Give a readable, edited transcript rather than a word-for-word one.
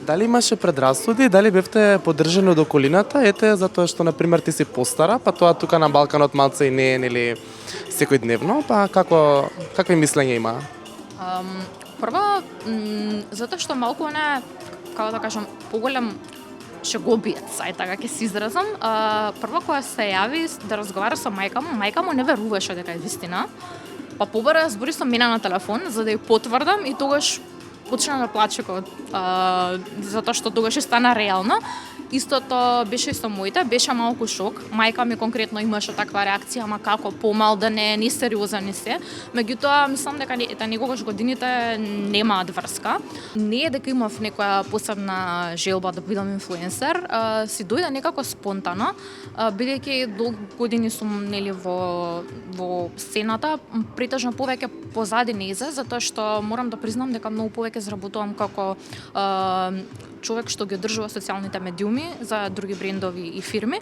Дали имаше предрасуди, дали бевте поддржани од околината, затоа што на пример ти си постара, па тоа тука на Балканот малце и не е нели секојдневно, па какви мислења има? Прво, затоа што малку не, како да кажам, поголем шеговиец, така ќе се изразам. Прво кога се јави да разговара со мајка му не веруваше дека е вистина. Па побара збори со мене на телефон за да ја потврдам и тогаш почна да плаче затоа што тогаш стана реално. Истото беше и со моите, беше малку шок. Мајка ми конкретно имаше таква реакција, ама како помал да не е сериозен и се. Меѓутоа, мислам дека некогаш годините немаат врска. Не е дека имав некоја посебна желба да бидам инфлуенсер, си дојде некако спонтано, бидејќи долги години сум нели во сцената, претежно повеќе позади незе, затоа што морам да признам дека многу повеќе заработувам како човек што ги одржува социјалните медиуми за други брендови и фирми.